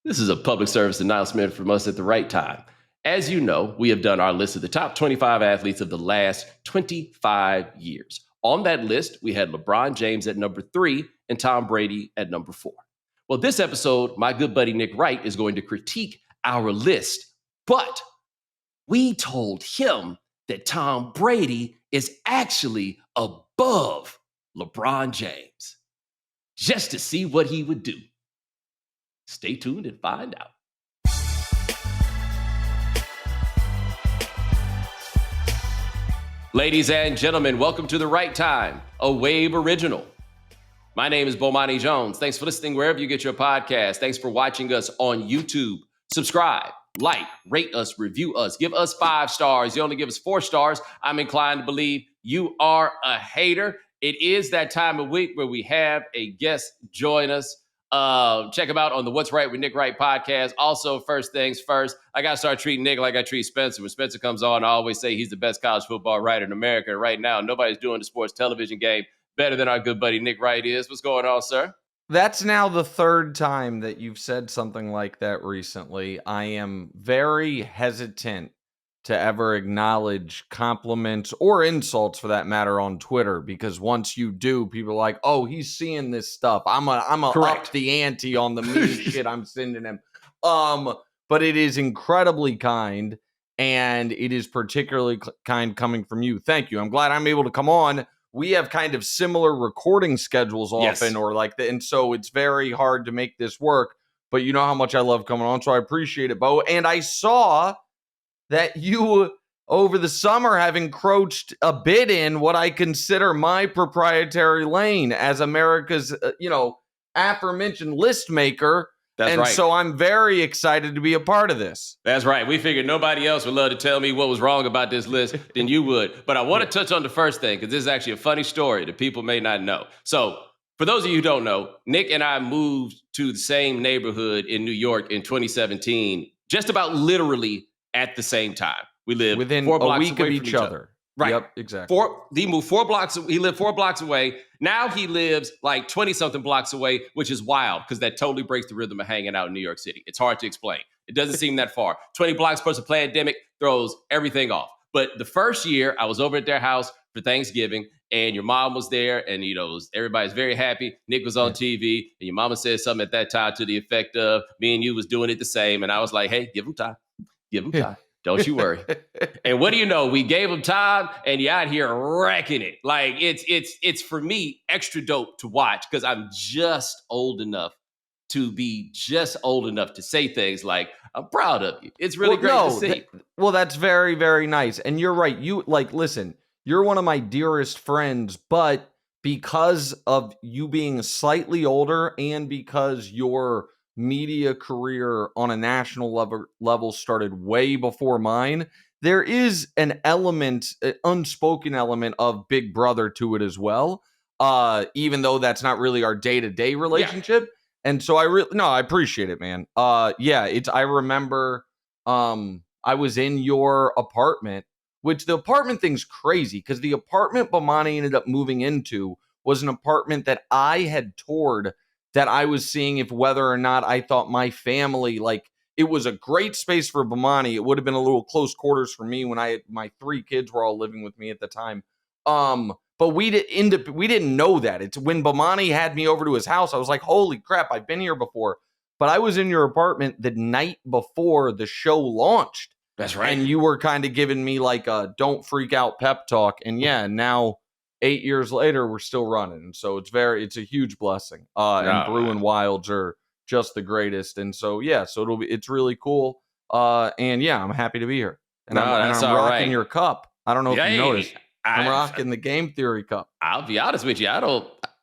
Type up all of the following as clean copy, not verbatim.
This is a public service announcement from us at the right time. As you know, we have done our list of the top 25 athletes of the last 25 years. On that list, we had LeBron James at number 3 and Tom Brady at number 4. Well, this episode, my good buddy Nick Wright is going to critique our list, but we told him that Tom Brady is actually above LeBron James, just to see what he would do. Stay tuned and find out. Ladies and gentlemen, welcome to The Right Time, a Wave original. My name is Bomani Jones. Thanks for listening wherever you get your podcast. Thanks for watching us on YouTube. Subscribe, like, rate us, review us, give us 5 stars. You only give us 4 stars. I'm inclined to believe you are a hater. It is that time of week where we have a guest join us. Check him out on the What's Right with Nick Wright podcast. Also, first things first, I got to start treating Nick like I treat Spencer. When Spencer comes on, I always say he's the best college football writer in America. And right now, nobody's doing the sports television game better than our good buddy Nick Wright is. What's going on, sir? That's now the 3rd time that you've said something like that recently. I am very hesitant to ever acknowledge compliments or insults, for that matter, on Twitter, because once you do, people are like, "Oh, he's seeing this stuff. I'm a up the ante on the mean shit I'm sending him." But it is incredibly kind, and it is particularly kind coming from you. Thank you. I'm glad I'm able to come on. We have kind of similar recording schedules often, or like that, and so it's very hard to make this work. But you know how much I love coming on, so I appreciate it, Bo. And I saw that you, over the summer, have encroached a bit in what I consider my proprietary lane as America's, aforementioned list maker. That's right. So I'm very excited to be a part of this. That's right. We figured nobody else would love to tell me what was wrong about this list than you would. But I want to touch on the first thing, because this is actually a funny story that people may not know. So for those of you who don't know, Nick and I moved to the same neighborhood in New York in 2017, just about literally at the same time. We lived within 4 blocks a week away of from each other. Right. Yep, exactly. He moved 4 blocks. He lived 4 blocks away. Now he lives like 20-something blocks away, which is wild because that totally breaks the rhythm of hanging out in New York City. It's hard to explain. It doesn't seem that far. 20 blocks plus a pandemic throws everything off. But the first year, I was over at their house for Thanksgiving, and your mom was there, and everybody's very happy. Nick was on TV, and your mama said something at that time to the effect of, me and you was doing it the same. And I was like, hey, give him time. Give him time. Don't you worry. And what do you know? We gave him time, and you're out here wrecking it. Like, it's for me extra dope to watch, because I'm just old enough to say things like, I'm proud of you. It's really great to see. That's very, very nice. And you're right. Listen, you're one of my dearest friends, but because of you being slightly older and because your media career on a national level started way before mine, there is an unspoken element of Big Brother to it as well, even though that's not really our day-to-day relationship. Yeah. And so I appreciate it, man. I remember I was in your apartment, which the apartment thing's crazy, because the apartment Bomani ended up moving into was an apartment that I had toured, that I was seeing if whether or not I thought my family, it was a great space for Bomani. It would have been a little close quarters for me when my 3 kids were all living with me at the time. But we didn't know that. It's when Bomani had me over to his house, I was like, holy crap, I've been here before. But I was in your apartment the night before the show launched. That's right. And you were kind of giving me like a don't freak out pep talk. And now 8 years later, we're still running. So it's a huge blessing. And Bruin Wilds are just the greatest. And so, it's really cool. I'm happy to be here. And I'm rocking your cup. I don't know if you noticed. I'm rocking the Game Theory cup. I'll be honest with you.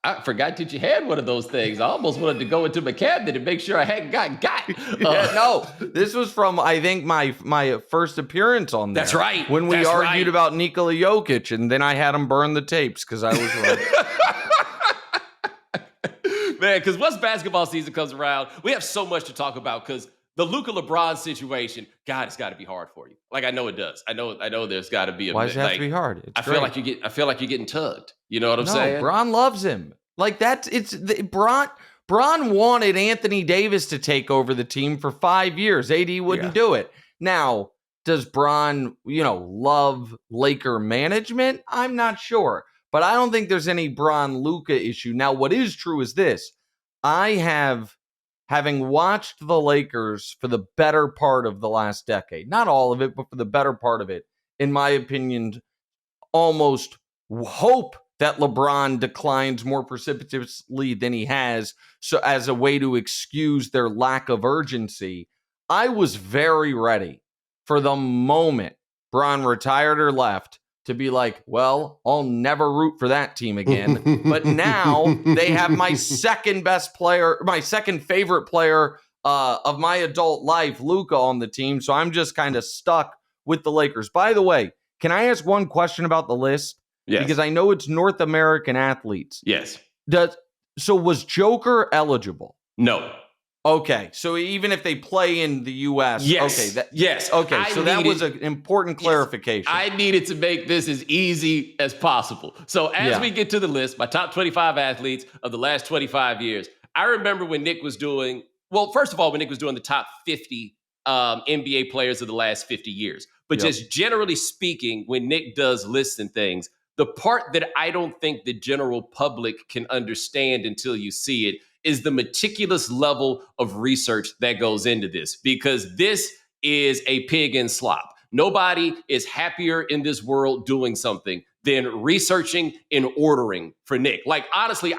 I forgot that you had one of those things. I almost wanted to go into my cabinet and make sure I hadn't got. No, this was from, I think, my first appearance on there. That's right. When we argued about Nikola Jokic, and then I had him burn the tapes because I was right. Man, because once basketball season comes around, we have so much to talk about, because the Luka LeBron situation, God, it's got to be hard for you. Like, I know it does. I know there's got to be a. Why does it have to be hard? I feel like you're getting tugged. You know what I'm saying? Bron loves him. Like, Bron Bron wanted Anthony Davis to take over the team for 5 years. AD wouldn't do it. Now, does Bron, love Laker management? I'm not sure. But I don't think there's any Bron-Luka issue. Now, what is true is this. Having watched the Lakers for the better part of the last decade, not all of it, but for the better part of it, in my opinion, almost hope that LeBron declines more precipitously than he has, so as a way to excuse their lack of urgency. I was very ready for the moment Bron retired or left to be like, well, I'll never root for that team again. But now they have my second favorite player of my adult life, Luka, on the team. So I'm just kind of stuck with the Lakers. By the way, can I ask one question about the list? Yes. Because I know it's North American athletes. Yes. So was Joker eligible? No. Okay, so even if they play in the U.S., yes. Okay, yes. Okay, so that was an important clarification. Yes, I needed to make this as easy as possible. So as we get to the list, my top 25 athletes of the last 25 years, I remember when Nick was doing, first of all, when Nick was doing the top 50 NBA players of the last 50 years. But just generally speaking, when Nick does lists and things, the part that I don't think the general public can understand until you see it is the meticulous level of research that goes into this, because this is a pig in slop. Nobody is happier in this world doing something than researching and ordering for Nick. Like, honestly,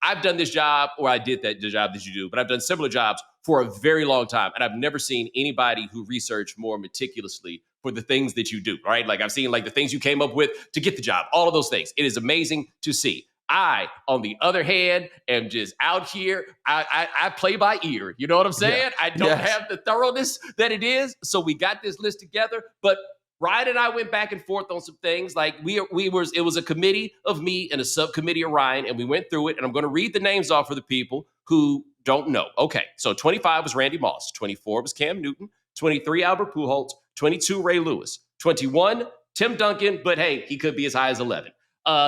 I've done this job, or I did the job that you do, but I've done similar jobs for a very long time. And I've never seen anybody who researched more meticulously for the things that you do, right? Like, I've seen the things you came up with to get the job, all of those things. It is amazing to see. I, on the other hand, am just out here. I play by ear. You know what I'm saying? Yeah. I don't have the thoroughness that it is. So we got this list together. But Ryan and I went back and forth on some things. Like it was a committee of me and a subcommittee of Ryan, and we went through it. And I'm going to read the names off for the people who don't know. Okay, so 25 was Randy Moss. 24 was Cam Newton. 23, Albert Pujols. 22, Ray Lewis. 21, Tim Duncan. But hey, he could be as high as 11.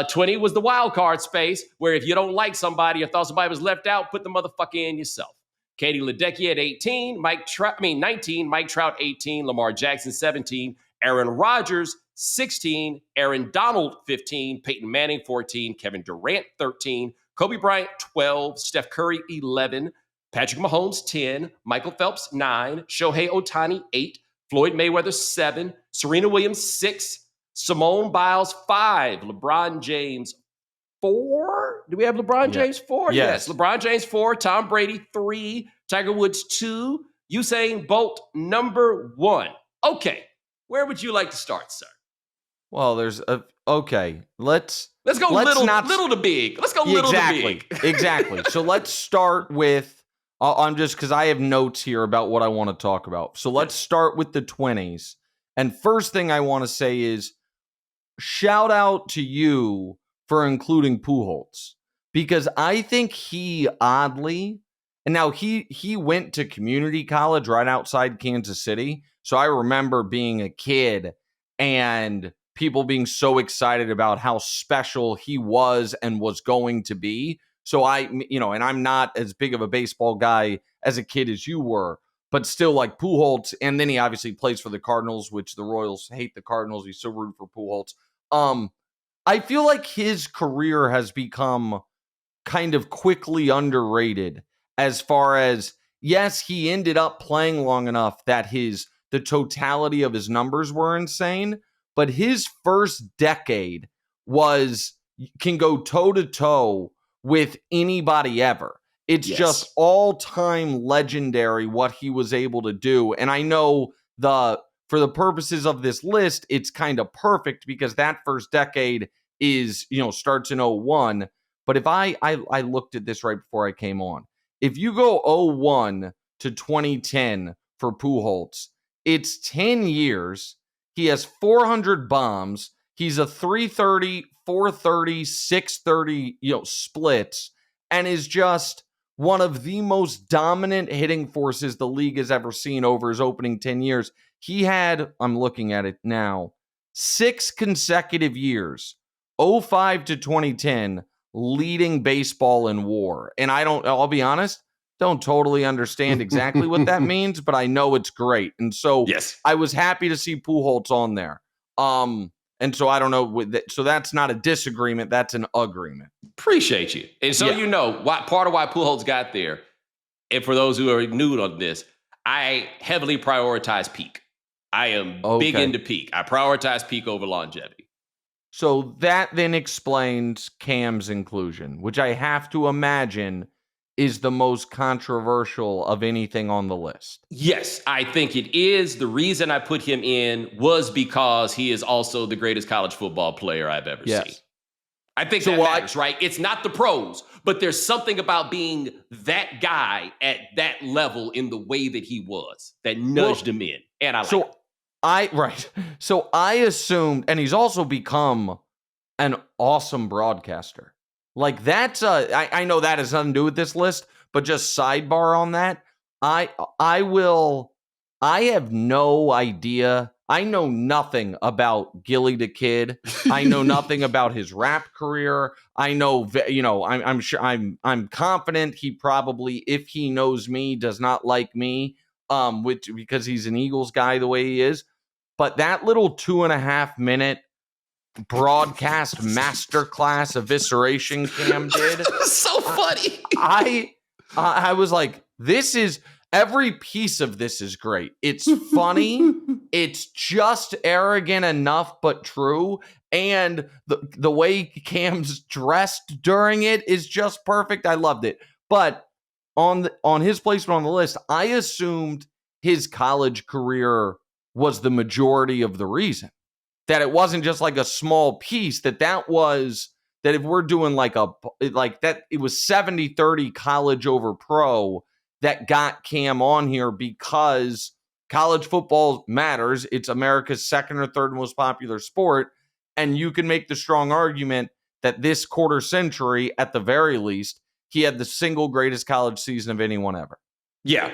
20 was the wild card space, where if you don't like somebody or thought somebody was left out, put the motherfucker in yourself. Katie Ledecky at 18, 19, Mike Trout 18, Lamar Jackson 17, Aaron Rodgers 16, Aaron Donald 15, Peyton Manning 14, Kevin Durant 13, Kobe Bryant 12, Steph Curry 11, Patrick Mahomes 10, Michael Phelps 9, Shohei Ohtani 8, Floyd Mayweather 7, Serena Williams 6, Simone Biles 5, LeBron James 4. Do we have LeBron James 4? Yes. LeBron James 4, Tom Brady 3, Tiger Woods 2, Usain Bolt number 1. Okay, where would you like to start, sir? Well, there's okay. Let's go little to big. Let's go little to big. Exactly. So let's start with. I'm just because I have notes here about what I want to talk about. So let's start with the 20s. And first thing I want to say is, shout out to you for including Pujols, because I think he oddly, and now he went to community college right outside Kansas City. So I remember being a kid and people being so excited about how special he was and was going to be. So and I'm not as big of a baseball guy as a kid as you were, but still like Pujols. And then he obviously plays for the Cardinals, which the Royals hate the Cardinals. He's so rude for Pujols. I feel like his career has become kind of quickly underrated as far as, yes, he ended up playing long enough that the totality of his numbers were insane, but his first decade can go toe to toe with anybody ever. It's just all-time legendary what he was able to do. And I know for the purposes of this list, it's kind of perfect because that first decade is, starts in 01. But if I looked at this right before I came on, if you go 01 to 2010 for Pujols, it's 10 years. He has 400 bombs. He's a 330, 430, 630, splits, and is just one of the most dominant hitting forces the league has ever seen over his opening 10 years. He had, I'm looking at it now, 6 consecutive years, 05 to 2010, leading baseball in WAR. And I'll be honest, don't totally understand exactly what that means, but I know it's great. And so yes, I was happy to see Pujols on there. And so I don't know. So that's not a disagreement. That's an agreement. appreciate you. And so you know, part of why Pujols got there, and for those who are new on this, I heavily prioritize peak. I am big into peak. I prioritize peak over longevity. So that then explains Cam's inclusion, which I have to imagine is the most controversial of anything on the list. Yes, I think it is. The reason I put him in was because he is also the greatest college football player I've ever seen. I think that matters, right? It's not the pros, but there's something about being that guy at that level in the way that he was that nudged him in. And I like it. So I assumed, and he's also become an awesome broadcaster. Like that's I know that has nothing to do with this list, but just sidebar on that. I have no idea. I know nothing about Gilly the Kid. I know nothing about his rap career. I know, I'm sure I'm confident he probably, if he knows me, does not like me, because he's an Eagles guy the way he is. But that little 2.5 minute broadcast masterclass evisceration Cam did. So funny. I was like, every piece of this is great. It's funny. It's just arrogant enough, but true. And the way Cam's dressed during it is just perfect. I loved it. But on his placement on the list, I assumed his college career was the majority of the reason. That it wasn't just like a small piece, that if we're doing it was 70-30 college over pro that got Cam on here because college football matters. It's America's second or third most popular sport. And you can make the strong argument that this quarter century, at the very least, he had the single greatest college season of anyone ever. Yeah.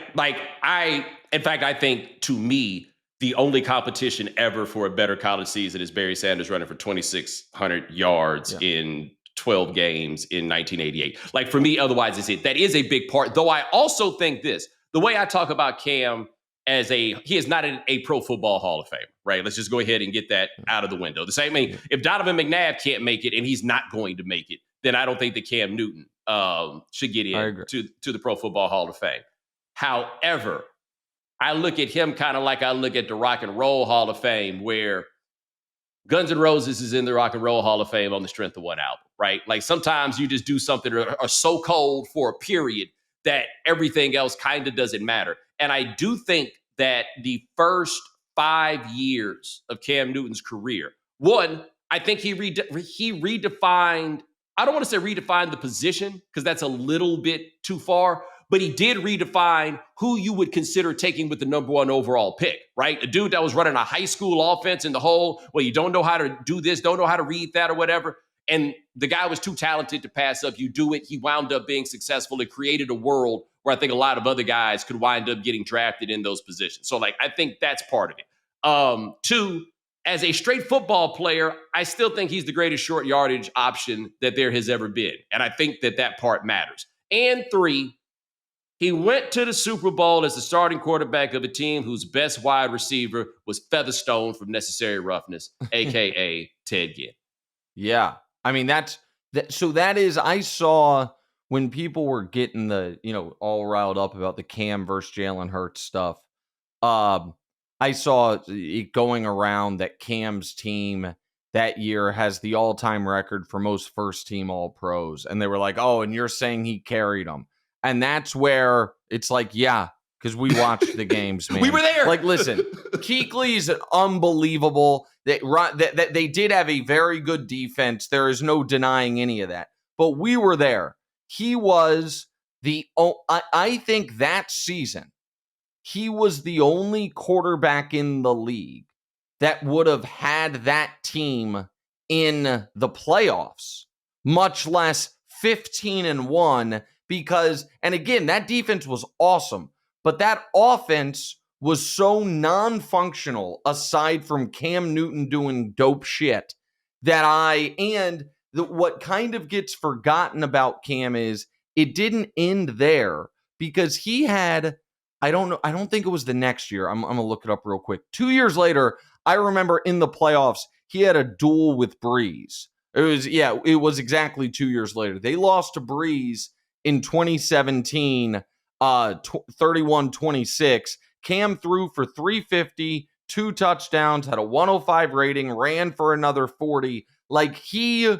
In fact, I think to me, the only competition ever for a better college season is Barry Sanders running for 2,600 yards in 12 games in 1988. Like for me, otherwise it's it. That is a big part. Though I also think this, the way I talk about Cam he is not a pro football Hall of Fame, right? Let's just go ahead and get that out of the window. The same thing, if Donovan McNabb can't make it and he's not going to make it, then I don't think that Cam Newton should get in to the Pro Football Hall of Fame. However, I look at him kind of like I look at the Rock and Roll Hall of Fame, where Guns N' Roses is in the Rock and Roll Hall of Fame on the strength of one album, right? Like sometimes you just do something or so cold for a period that everything else kind of doesn't matter. And I do think that the first 5 years of Cam Newton's career, one, I think he redefined, I don't want to say redefined the position because that's a little bit too far, but he did redefine who you would consider taking with the number one overall pick, right? A dude that was running a high school offense in the hole, well, you don't know how to do this, don't know how to read that or whatever. And the guy was too talented to pass up. You do it. He wound up being successful. It created a world where I think a lot of other guys could wind up getting drafted in those positions. So I think that's part of it. Two, as a straight football player, I still think he's the greatest short yardage option that there has ever been. And I think that part matters. And three, he went to the Super Bowl as the starting quarterback of a team whose best wide receiver was Featherstone from Necessary Roughness, a.k.a. Ted Ginn. Yeah. I mean, I saw when people were getting all riled up about the Cam versus Jalen Hurts stuff, I saw it going around that Cam's team that year has the all-time record for most first-team All-Pros. And they were like, oh, and you're saying he carried them. And that's where it's like, yeah, because we watched the games, man. We were there. Like, listen, Kuechly's unbelievable. They did have a very good defense. There is no denying any of that. But we were there. He was I think that season, he was the only quarterback in the league that would have had that team in the playoffs, much less 15-1. Because, and again, that defense was awesome, but that offense was so non-functional aside from Cam Newton doing dope shit and what kind of gets forgotten about Cam is it didn't end there because he had, I don't think it was the next year. I'm going to look it up real quick. 2 years later, I remember in the playoffs, he had a duel with Brees. It was exactly 2 years later. They lost to Brees in 2017, 31-26. Cam threw for 350, 2 touchdowns, had a 105 rating, ran for another 40. Like he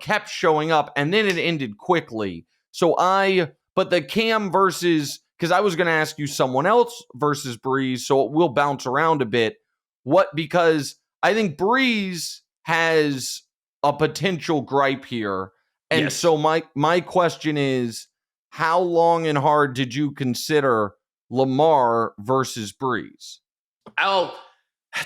kept showing up, and then it ended quickly. But the Cam versus, because I was going to ask you someone else versus Brees, so we'll bounce around a bit. Because I think Brees has a potential gripe here. And Yes. so my question is, how long and hard did you consider Lamar versus Brees? Oh,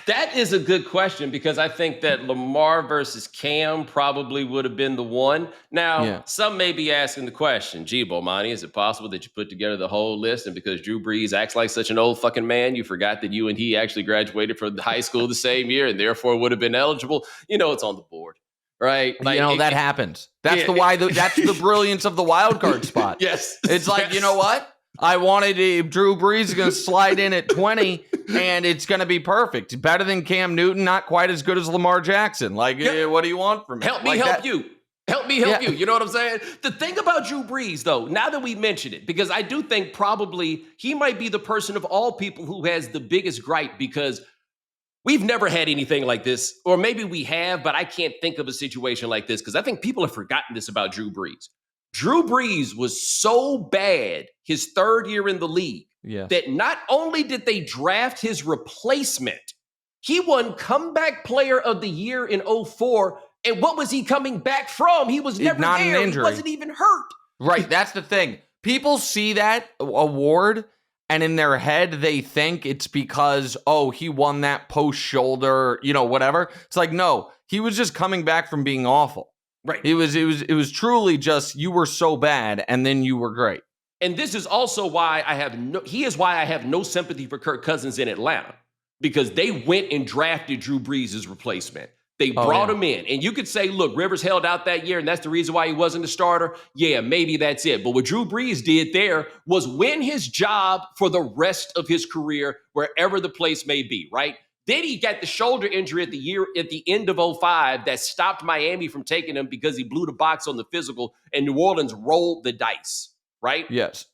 that is a good question because I think that Lamar versus Cam probably would have been the one. Now, Some may be asking the question, gee, Bomani, is it possible that you put together the whole list and because Drew Brees acts like such an old fucking man, you forgot that you and he actually graduated from high school the same year and therefore would have been eligible? It's on the board. Right, that happens. That's that's the brilliance of the wild card spot. Yes, it's like you know what? I wanted Drew Brees is going to slide in at 20, and it's going to be perfect. Better than Cam Newton, not quite as good as Lamar Jackson. What do you want from me? Help me help you. Help me help you. You know what I'm saying? The thing about Drew Brees, though, now that we mention it, because I do think probably he might be the person of all people who has the biggest gripe because we've never had anything like this, or maybe we have, but I can't think of a situation like this because I think people have forgotten this about Drew Brees. Drew Brees was so bad his third year in the league that not only did they draft his replacement, he won Comeback Player of the Year in 2004. And what was he coming back from? He was never not there. An injury. He wasn't even hurt. Right, that's the thing. People see that award, and in their head, they think it's because, he won that post shoulder, whatever. It's like, no, he was just coming back from being awful. Right. It was truly just you were so bad, and then you were great. And this is also why I have no sympathy for Kirk Cousins in Atlanta, because they went and drafted Drew Brees' replacement. They brought him in. And you could say, look, Rivers held out that year, and that's the reason why he wasn't a starter. Yeah, maybe that's it. But what Drew Brees did there was win his job for the rest of his career, wherever the place may be, right? Then he got the shoulder injury at the end of 2005 that stopped Miami from taking him because he blew the box on the physical, and New Orleans rolled the dice, right? Yes.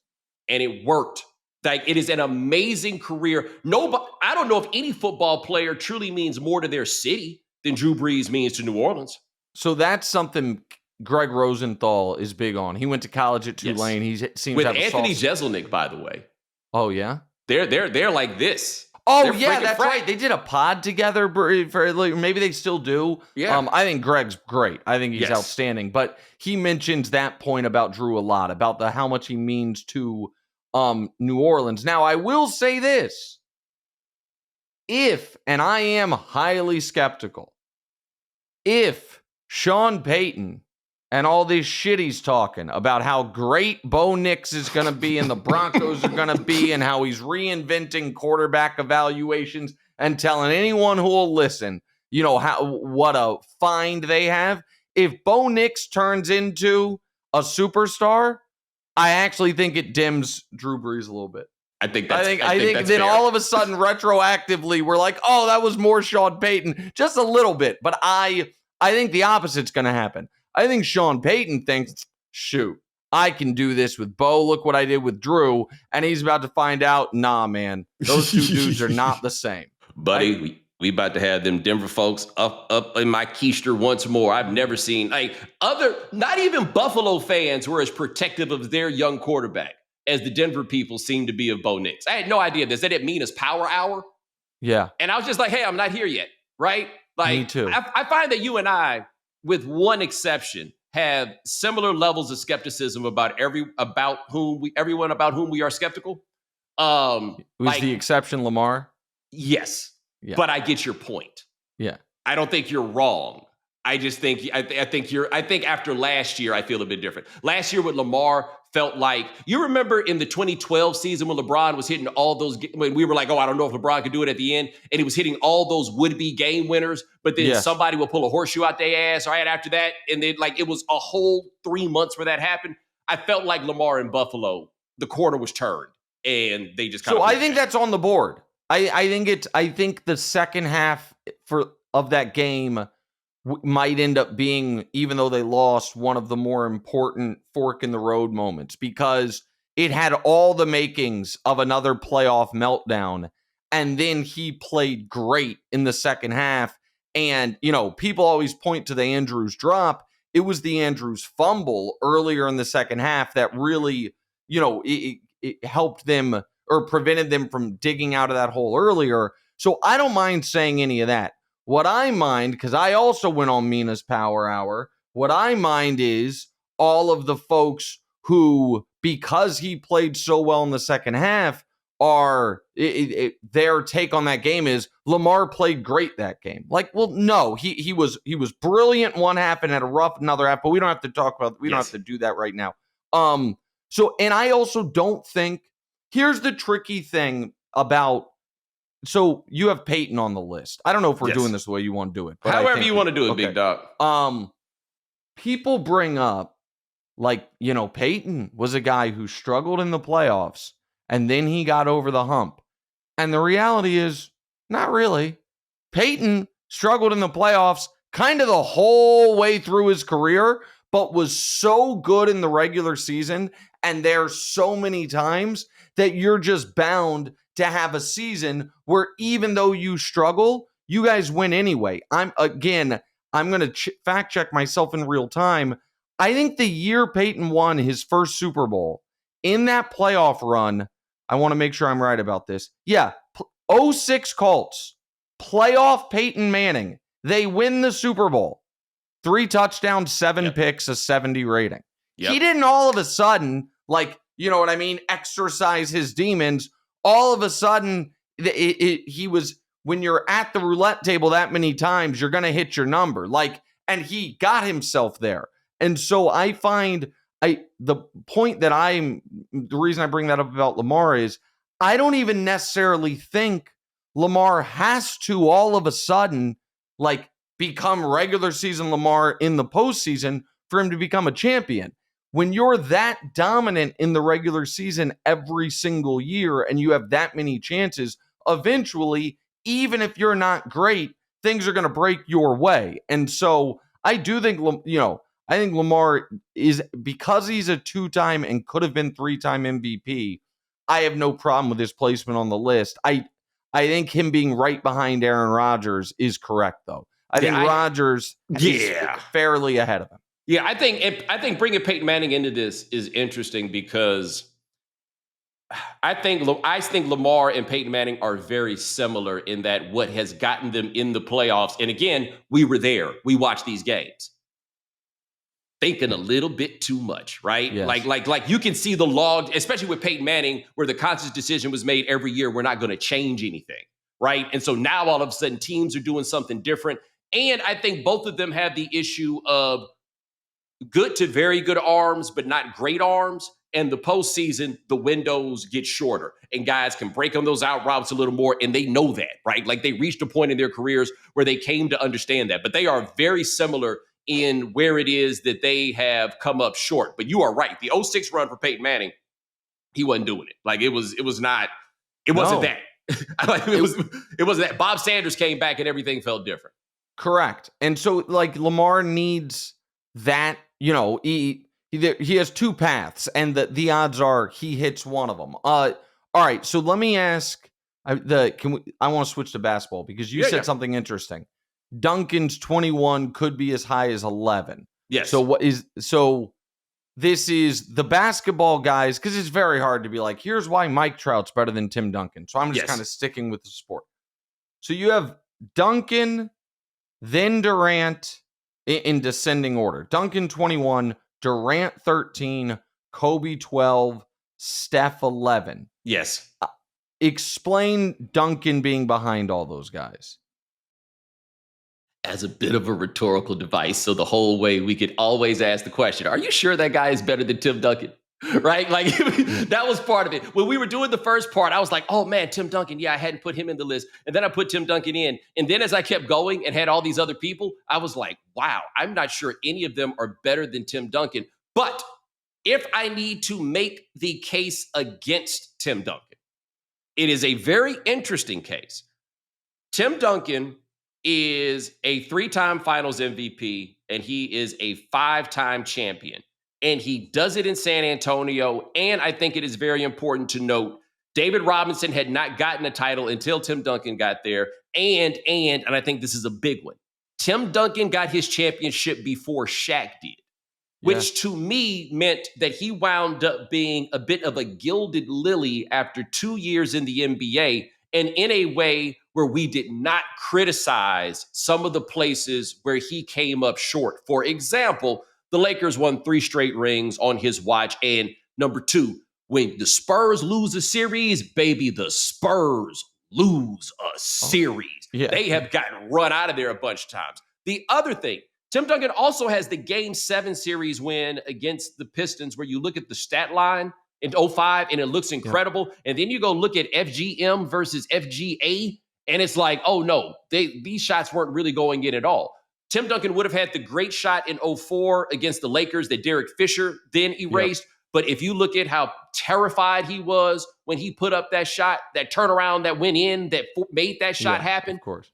And it worked. Like, it is an amazing career. I don't know if any football player truly means more to their city than Drew Brees means to New Orleans. So that's something Greg Rosenthal is big on. He went to college at Tulane. He seems with to have Anthony Jeselnik, by the way. Oh yeah, they're like this. Oh yeah, that's right. They did a pod together. Maybe they still do. Yeah. I think Greg's great. I think he's outstanding. But he mentions that point about Drew a lot, about how much he means to New Orleans. Now I will say this: and I am highly skeptical, if Sean Payton and all this shit he's talking about how great Bo Nix is going to be and the Broncos are going to be and how he's reinventing quarterback evaluations and telling anyone who will listen, what a find they have. If Bo Nix turns into a superstar, I actually think it dims Drew Brees a little bit. I think then fair. All of a sudden, retroactively, we're like, oh, that was more Sean Payton, just a little bit. But I think the opposite's going to happen. I think Sean Payton thinks, shoot, I can do this with Bo. Look what I did with Drew. And he's about to find out, nah, man, those two dudes are not the same. Buddy, we about to have them Denver folks up in my keister once more. I've never seen not even Buffalo fans were as protective of their young quarterback as the Denver people seem to be of Bo Nix. I had no idea this. They didn't mean as power hour. Yeah. And I was just like, hey, I'm not here yet, right? Like, me too. I find that you and I, with one exception, have similar levels of skepticism about everyone about whom we are skeptical. Who's the exception, Lamar? Yes. Yeah. But I get your point. Yeah. I don't think you're wrong. I just think I think after last year, I feel a bit different. Last year with Lamar, felt like, you remember in the 2012 season when LeBron was hitting all those, when we were like, oh, I don't know if LeBron could do it at the end, and he was hitting all those would-be game winners, but then somebody will pull a horseshoe out their ass right after that, and then like it was a whole 3 months where that happened. I felt like Lamar in Buffalo, the corner was turned, and they just kind of. So I think that's on the board. I think the second half of that game might end up being, even though they lost, one of the more important fork in the road moments, because it had all the makings of another playoff meltdown. And then he played great in the second half. And, people always point to the Andrews drop. It was the Andrews fumble earlier in the second half that really, it helped them or prevented them from digging out of that hole earlier. So I don't mind saying any of that. What I mind, because I also went on Mina's Power Hour, what I mind is all of the folks who, because he played so well in the second half, their take on that game is Lamar played great that game. Like, well, no, he was brilliant one half and had a rough another half, but we don't have to talk about, we don't have to do that right now. So, and I also don't think, here's the tricky thing about, so you have Peyton on the list. I don't know if we're doing this the way you want to do it. But however you want to do it, big dog. People bring up, like, Peyton was a guy who struggled in the playoffs, and then he got over the hump. And the reality is, not really. Peyton struggled in the playoffs kind of the whole way through his career, but was so good in the regular season, and there's so many times that you're just bound to have a season where even though you struggle, you guys win anyway. I'm going to fact check myself in real time. I think the year Peyton won his first Super Bowl, in that playoff run, I want to make sure I'm right about this. Yeah, 06 Colts, playoff Peyton Manning. They win the Super Bowl. 3 touchdowns, 7 picks, a 70 rating. He didn't all of a sudden, like, you know what I mean, exercise his demons. All of a sudden, he was, when you're at the roulette table that many times, you're going to hit your number. Like, and he got himself there. And so I find the point that the reason I bring that up about Lamar is I don't even necessarily think Lamar has to all of a sudden, like, become regular season Lamar in the postseason for him to become a champion. When you're that dominant in the regular season every single year and you have that many chances, eventually, even if you're not great, things are going to break your way. And so I do think, I think Lamar is, because he's a 2-time and could have been 3-time MVP, I have no problem with his placement on the list. I think him being right behind Aaron Rodgers is correct, though. I think Rodgers is fairly ahead of him. Yeah, I think bringing Peyton Manning into this is interesting because I think Lamar and Peyton Manning are very similar in that what has gotten them in the playoffs. And again, we were there. We watched these games. Thinking a little bit too much, right? Yes. Like you can see the log, especially with Peyton Manning, where the conscious decision was made every year, we're not going to change anything, right? And so now all of a sudden teams are doing something different. And I think both of them have the issue of good to very good arms, but not great arms. And the postseason, the windows get shorter and guys can break on those out routes a little more. And they know that, right? Like they reached a point in their careers where they came to understand that. But they are very similar in where it is that they have come up short. But you are right. The 06 run for Peyton Manning, he wasn't doing it. Like it wasn't that. It wasn't that. Bob Sanders came back and everything felt different. Correct. And so like Lamar needs that, he has 2 paths, and the odds are he hits one of them. All right, so let me ask. I want to switch to basketball because you said something interesting. Duncan's 21 could be as high as 11. Yes. So this is the basketball guys, because it's very hard to be like, here's why Mike Trout's better than Tim Duncan. So I'm just kind of sticking with the sport. So you have Duncan, then Durant in descending order. Duncan 21, Durant 13, Kobe 12, Steph 11. Yes. Explain Duncan being behind all those guys. As a bit of a rhetorical device, so the whole way we could always ask the question, are you sure that guy is better than Tim Duncan? right? Like that was part of it. When we were doing the first part, I was like, oh man, Tim Duncan. Yeah, I hadn't put him in the list. And then I put Tim Duncan in. And then as I kept going and had all these other people, I was like, wow, I'm not sure any of them are better than Tim Duncan. But if I need to make the case against Tim Duncan, it is a very interesting case. Tim Duncan is a 3-time finals MVP, and he is a 5-time champion. And he does it in San Antonio. And I think it is very important to note, David Robinson had not gotten a title until Tim Duncan got there. And I think this is a big one, Tim Duncan got his championship before Shaq did, which to me meant that he wound up being a bit of a gilded lily after 2 years in the NBA, and in a way where we did not criticize some of the places where he came up short. For example, the Lakers won 3 straight rings on his watch. And number 2, when the Spurs lose a series, baby, the Spurs lose a series. They have gotten run out of there a bunch of times. The other thing, Tim Duncan also has the Game 7 series win against the Pistons, where you look at the stat line in 05 and it looks incredible. And then you go look at FGM versus FGA, and it's like, oh no, these shots weren't really going in at all. Tim Duncan would have had the great shot in 04 against the Lakers that Derek Fisher then erased. But if you look at how terrified he was when he put up that shot, that turnaround that went in, that made that shot happen. Of course.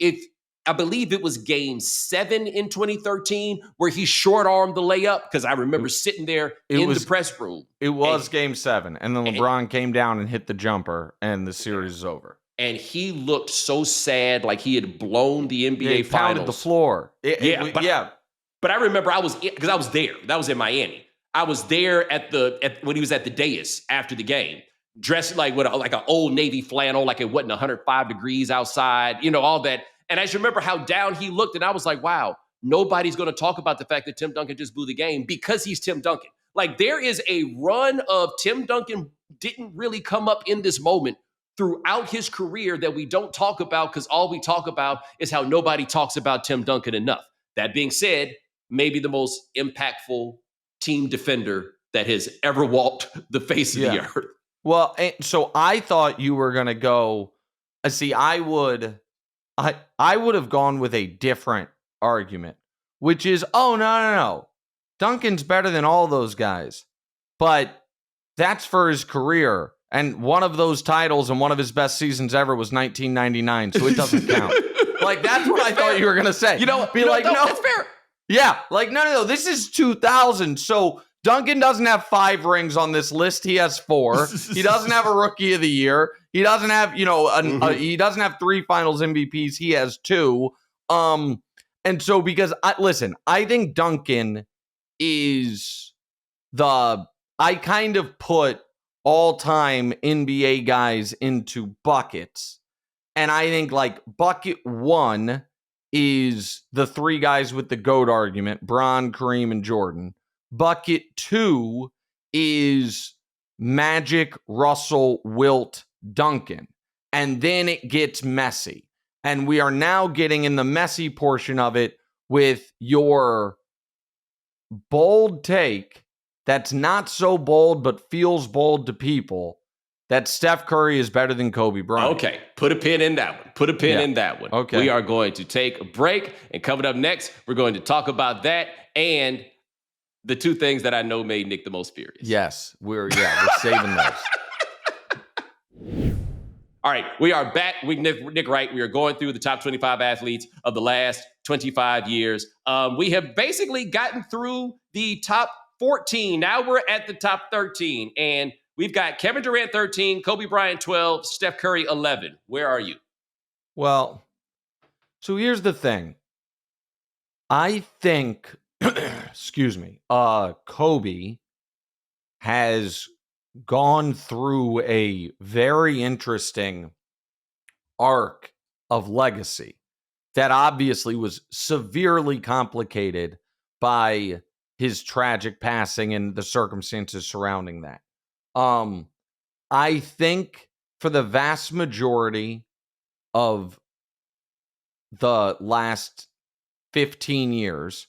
I believe it was Game 7 in 2013 where he short-armed the layup, because I remember sitting there the press room. It was Game 7, and then LeBron came down and hit the jumper, and the series is over. And he looked so sad, like he had blown the NBA he Finals. Pounded the floor. But I remember because I was there. That was in Miami. I was there when he was at the dais after the game, dressed like with like an old Navy flannel, like it wasn't 105 degrees outside, all that. And I just remember how down he looked, and I was like, wow, nobody's going to talk about the fact that Tim Duncan just blew the game because he's Tim Duncan. Like, there is a run of Tim Duncan didn't really come up in this moment throughout his career that we don't talk about, because all we talk about is how nobody talks about Tim Duncan enough. That being said, maybe the most impactful team defender that has ever walked the face of the earth. Well, so I thought you were going to go, I would have gone with a different argument, which is, no. Duncan's better than all those guys, but that's for his career. And one of those titles and one of his best seasons ever was 1999, so it doesn't count. Like, that's what I thought you were going to say. No, that's fair. Yeah, like, no, this is 2000, so Duncan doesn't have 5 rings on this list. He has 4. He doesn't have a Rookie of the Year. He doesn't have, he doesn't have 3 Finals MVPs. He has 2. And so because I think Duncan is I kind of put all-time NBA guys into buckets. And I think like bucket 1 is the 3 guys with the GOAT argument, Bron, Kareem, and Jordan. Bucket 2 is Magic, Russell, Wilt, Duncan. And then it gets messy. And we are now getting in the messy portion of it with your bold take that's not so bold but feels bold to people, that Steph Curry is better than Kobe Bryant. Okay, put a pin in that one. In that one. Okay. We are going to take a break, and coming up next, we're going to talk about that and the 2 things that I know made Nick the most furious. Yes, we're saving those. All right, we are back with Nick Wright. We are going through the top 25 athletes of the last 25 years. We have basically gotten through the top 14. Now we're at the top 13, and we've got Kevin Durant 13, Kobe Bryant 12, Steph Curry 11. Where are you? Well, so here's the thing. I think, Kobe has gone through a very interesting arc of legacy that obviously was severely complicated by his tragic passing and the circumstances surrounding that. I think for the vast majority of the last 15 years,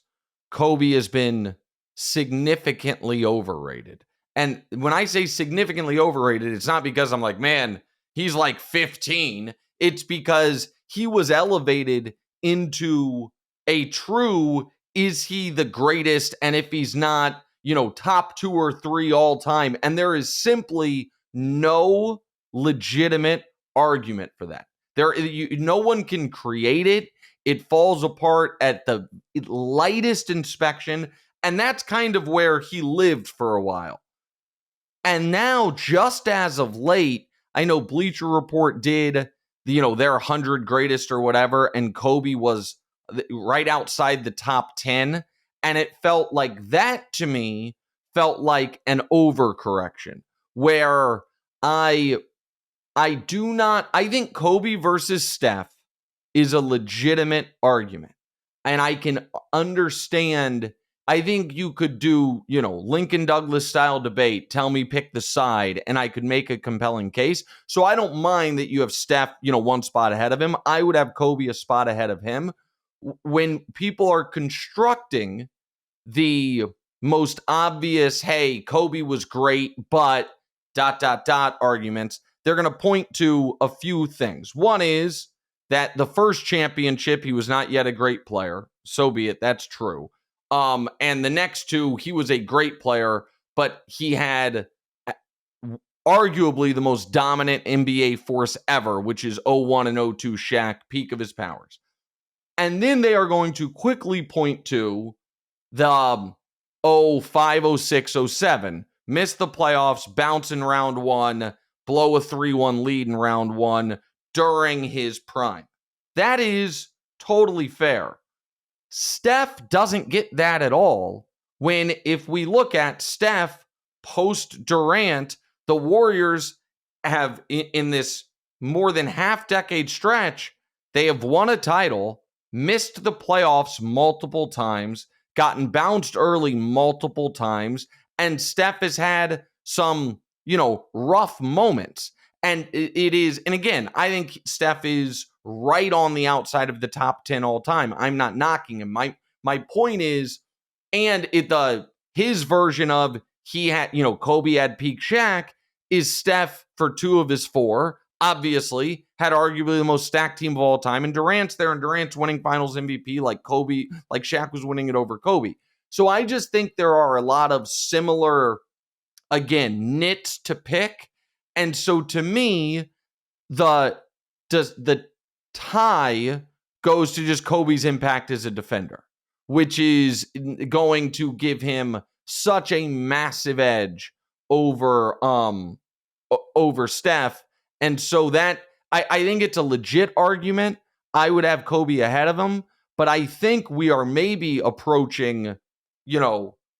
Kobe has been significantly overrated. And when I say significantly overrated, it's not because I'm like, man, he's like 15. It's because he was elevated into a true, is he the greatest? And if he's not, top 2 or 3 all time. And there is simply no legitimate argument for that. No one can create it. It falls apart at the lightest inspection. And that's kind of where he lived for a while. And now, just as of late, I know Bleacher Report did, their 100 greatest or whatever, and Kobe was right outside the top 10. And it felt like that, to me, felt like an overcorrection where I think Kobe versus Steph is a legitimate argument. And I can understand, I think you could do, Lincoln Douglas style debate, tell me pick the side, and I could make a compelling case. So I don't mind that you have Steph, 1 spot ahead of him. I would have Kobe a spot ahead of him. When people are constructing the most obvious, hey, Kobe was great, but ... arguments, they're going to point to a few things. One is that the first championship, he was not yet a great player. So be it. That's true. And the next 2, he was a great player, but he had arguably the most dominant NBA force ever, which is 01 and 02 Shaq, peak of his powers. And then they are going to quickly point to the 05, 06, 07, miss the playoffs, bounce in round 1, blow a 3-1 lead in round 1 during his prime. That is totally fair. Steph doesn't get that at all when, if we look at Steph post Durant, the Warriors have, in this more than half-decade stretch, they have won a title, missed the playoffs multiple times, gotten bounced early multiple times, and Steph has had some, rough moments. And it is, and again, I think Steph is right on the outside of the top 10 all time. I'm not knocking him. My point is, and his version of he had, Kobe had peak Shaq, is Steph for 2 of his 4, obviously had arguably the most stacked team of all time. And Durant's there, and Durant's winning finals MVP like Shaq was winning it over Kobe. So I just think there are a lot of similar, again, nits to pick. And so to me, the tie goes to just Kobe's impact as a defender, which is going to give him such a massive edge over Steph. And so that I think it's a legit argument. I would have Kobe ahead of him, but I think we are maybe approaching,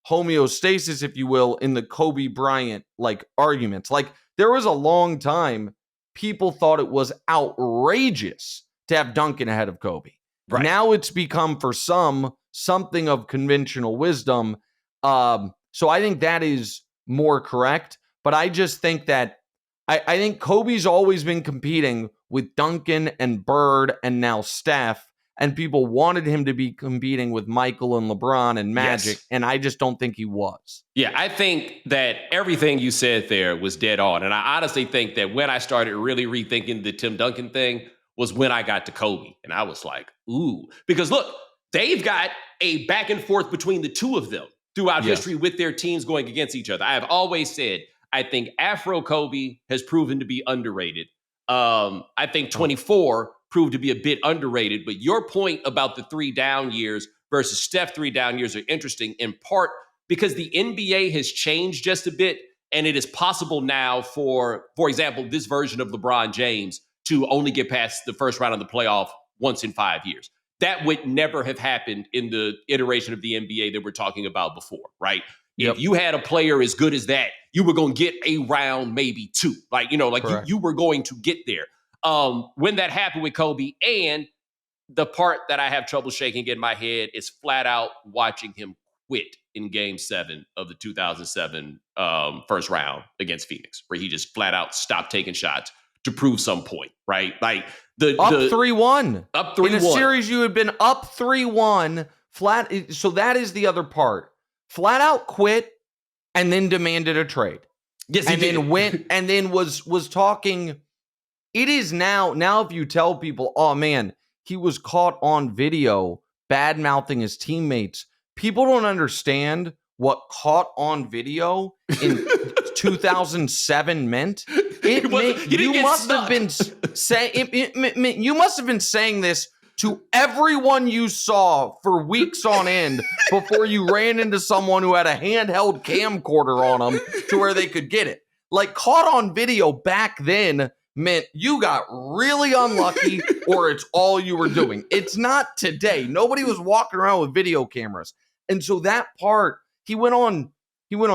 homeostasis, if you will, in the Kobe Bryant arguments. There was a long time people thought it was outrageous to have Duncan ahead of Kobe. Right. Now it's become for some something of conventional wisdom. So I think that is more correct. But I just think that I think Kobe's always been competing with Duncan and Bird and now Steph. And people wanted him to be competing with Michael and LeBron and Magic. Yes. And I just don't think he was. Yeah, I think that everything you said there was dead on. And I honestly think that when I started really rethinking the Tim Duncan thing was when I got to Kobe. And I was like, ooh. Because look, they've got a back and forth between the 2 of them throughout history with their teams going against each other. I have always said, I think Afro Kobe has proven to be underrated. I think 24 proved to be a bit underrated. But your point about the 3 down years versus Steph 3 down years are interesting, in part because the NBA has changed just a bit. And it is possible now for example, this version of LeBron James to only get past the first round of the playoff once in 5 years. That would never have happened in the iteration of the NBA that we're talking about before, right? Yep. If you had a player as good as that, you were going to get a round, maybe 2. You were going to get there. When that happened with Kobe, and the part that I have trouble shaking in my head is flat out watching him quit in Game 7 of the 2007 first round against Phoenix, where he just flat out stopped taking shots to prove some point, right? Like up 3-1. Up 3-1. In a series you had been up 3-1, flat. So that is the other part. Flat out quit, and then demanded a trade. Yes, he and did. then went and then was talking. It is now if you tell people, oh man, he was caught on video bad mouthing his teammates, people don't understand what caught on video in 2007 meant. You must have been saying this to everyone you saw for weeks on end before you ran into someone who had a handheld camcorder on them to where they could get it. Like, caught on video back then meant you got really unlucky or it's all you were doing. It's not today. Nobody was walking around with video cameras. And so that part, he went on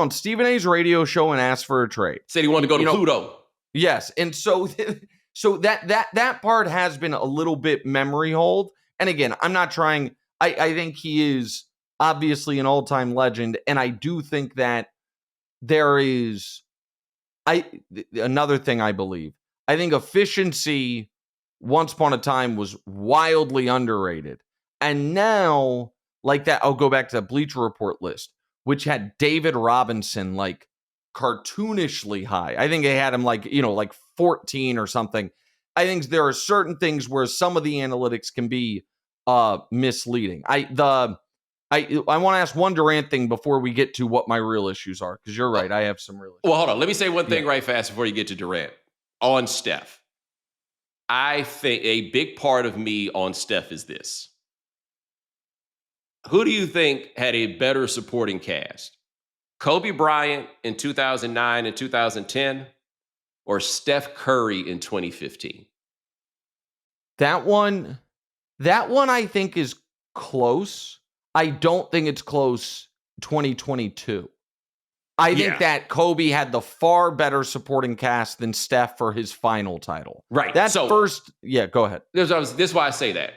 Stephen A's radio show and asked for a trade. Said he wanted to go to Pluto. Yes. And so that part has been a little bit memory hold. And again, I'm not trying. I think he is obviously an all-time legend. And I do think that there is another thing I believe. I think efficiency once upon a time was wildly underrated. And now, like that, I'll go back to the Bleacher Report list, which had David Robinson like cartoonishly high. I think they had him like 14 or something. I think there are certain things where some of the analytics can be misleading. I want to ask one Durant thing before we get to what my real issues are, because you're right. I have some real issues. Well, hold on. Let me say one thing right fast before you get to Durant. On Steph, I think a big part of me on Steph is this. Who do you think had a better supporting cast? Kobe Bryant in 2009 and 2010 or Steph Curry in 2015? That one I think is close. I don't think it's close 2022. I think that Kobe had the far better supporting cast than Steph for his final title. Right. That's go ahead. This is why I say that.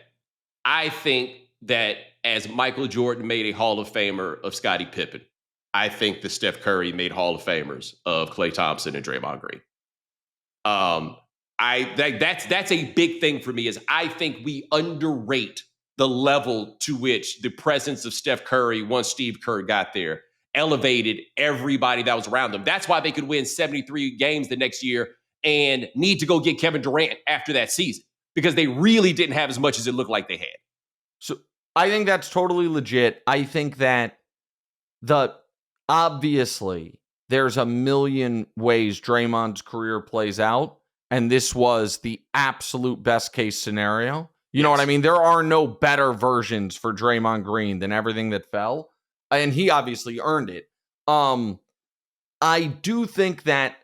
I think that as Michael Jordan made a Hall of Famer of Scottie Pippen, I think that Steph Curry made Hall of Famers of Klay Thompson and Draymond Green. That's a big thing for me, is I think we underrate the level to which the presence of Steph Curry, once Steve Kerr got there, elevated everybody that was around them. That's why they could win 73 games the next year and need to go get Kevin Durant after that season, because they really didn't have as much as it looked like they had. So I think that's totally legit. I think that obviously there's a million ways Draymond's career plays out, and this was the absolute best case scenario. You know what I mean? There are no better versions for Draymond Green than everything that fell. And he obviously earned it. I do think that,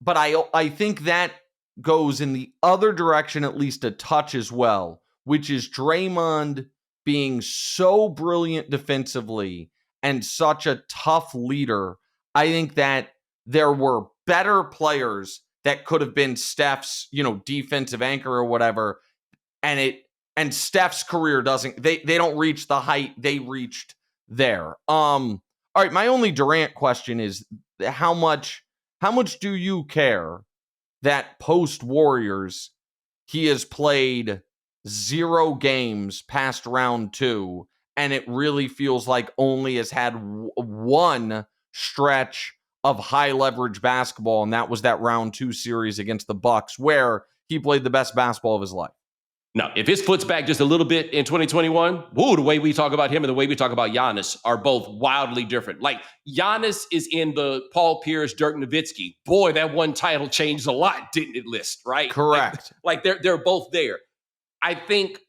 but I think that goes in the other direction at least a touch as well, which is Draymond being so brilliant defensively and such a tough leader. I think that there were better players that could have been Steph's, defensive anchor or whatever, and Steph's career they don't reach the height they reached there. All right, my only Durant question is how much do you care that post Warriors he has played 0 games past round 2, and it really feels like only has had one stretch of high leverage basketball, and that was that round 2 series against the Bucks where he played the best basketball of his life. Now, if his foot's back just a little bit in 2021, the way we talk about him and the way we talk about Giannis are both wildly different. Like, Giannis is in the Paul Pierce, Dirk Nowitzki. Boy, that one title changed a lot, didn't it, list, right? Correct. Like they're both there. I think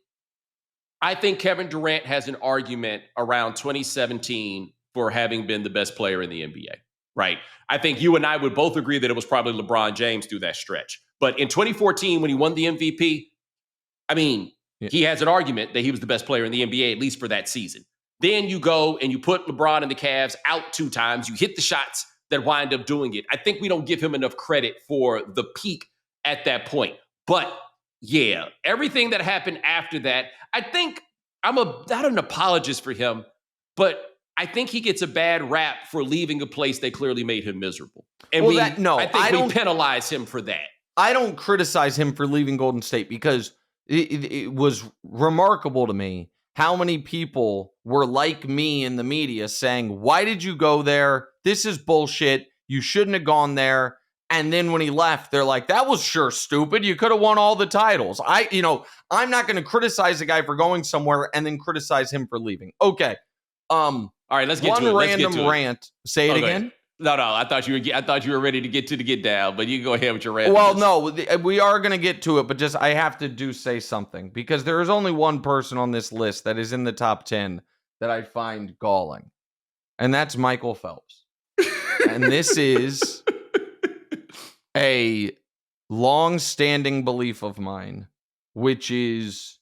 Kevin Durant has an argument around 2017 for having been the best player in the NBA, right? I think you and I would both agree that it was probably LeBron James through that stretch. But in 2014, when he won the MVP, he has an argument that he was the best player in the NBA, at least for that season. Then you go and you put LeBron and the Cavs out 2 times. You hit the shots that wind up doing it. I think we don't give him enough credit for the peak at that point. But yeah, everything that happened after that, I think I'm not an apologist for him, but I think he gets a bad rap for leaving a place that clearly made him miserable. And I think we penalize him for that. I don't criticize him for leaving Golden State because it was remarkable to me how many people were like me in the media saying, why did you go there? This is bullshit. You shouldn't have gone there. And then when he left, they're like, that was sure stupid. You could have won all the titles. I'm not going to criticize a guy for going somewhere and then criticize him for leaving. Okay. All right, let's get to it. One random rant. Say it again. No, I thought you were ready to get to the get down, but you can go ahead with your rant. Well, no, we are going to get to it, but just I have to say something because there is only one person on this list that is in the top 10 that I find galling, and that's Michael Phelps. And this is a long-standing belief of mine, which is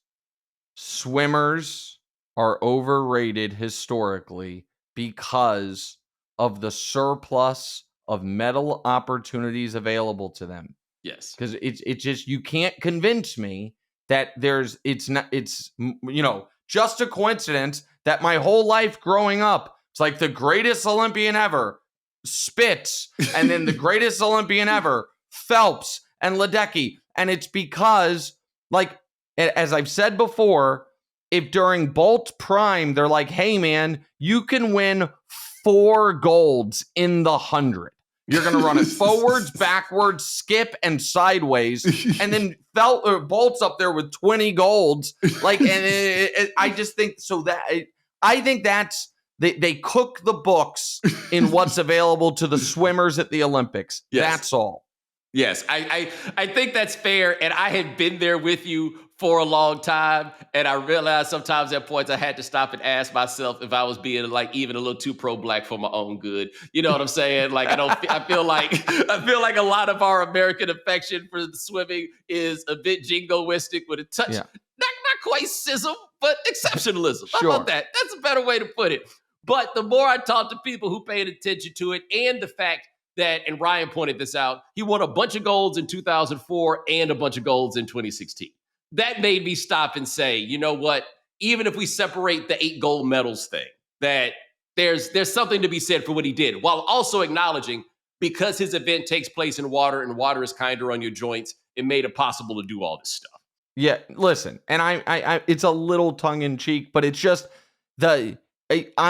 swimmers are overrated historically because of the surplus of medal opportunities available to them. Yes. Because it's just, you can't convince me that it's just a coincidence that my whole life growing up, it's like the greatest Olympian ever, Spitz, and then the greatest Olympian ever, Phelps and Ledecky. And it's because, like, as I've said before, if during Bolt's prime, they're like, hey, man, you can win 4 golds in the 100. You're going to run it forwards, backwards, skip, and sideways. And then Bolt's up there with 20 golds. Like, and I just think so that I think that's they cook the books in what's available to the swimmers at the Olympics. Yes. That's all. Yes, I think that's fair. And I had been there with you for a long time. And I realized sometimes at points I had to stop and ask myself if I was being like even a little too pro-black for my own good. You know what I'm saying? Like, I feel like a lot of our American affection for the swimming is a bit jingoistic with a touch, not quite schism, but exceptionalism. Sure. How about that? That's a better way to put it. But the more I talk to people who paid attention to it, and the fact that, and Ryan pointed this out, he won a bunch of golds in 2004 and a bunch of golds in 2016. That made me stop and say, you know what? Even if we separate the 8 gold medals thing, that there's something to be said for what he did, while also acknowledging because his event takes place in water and water is kinder on your joints, it made it possible to do all this stuff. Yeah, listen, and I it's a little tongue in cheek, but it's just I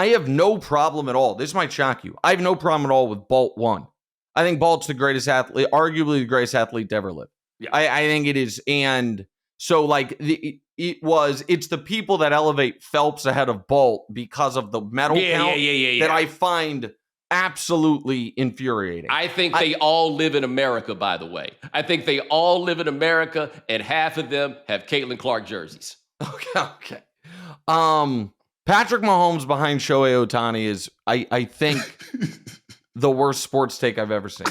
have no problem at all. This might shock you. I have no problem at all with Bolt 1. I think Bolt's the greatest athlete, arguably the greatest athlete to ever live. Yeah. I think it is. And so, like, it's the people that elevate Phelps ahead of Bolt because of the medal count that I find absolutely infuriating. I think they all live in America, by the way. I think they all live in America, and half of them have Caitlin Clark jerseys. Okay. Patrick Mahomes behind Shohei Ohtani is, I think, the worst sports take I've ever seen.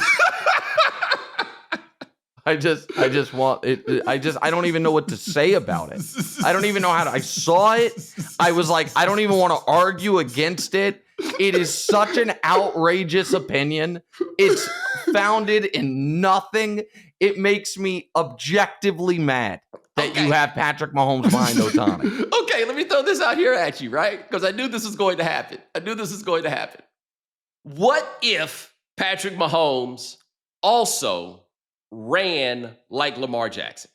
I just want it. I don't even know what to say about it. I don't even know how to. I saw it. I was like, I don't even want to argue against it. It is such an outrageous opinion. It's founded in nothing. It makes me objectively mad that you have Patrick Mahomes behind Ohtani. Okay, let me throw this out here at you, right? Because I knew this was going to happen. What if Patrick Mahomes also ran like Lamar Jackson?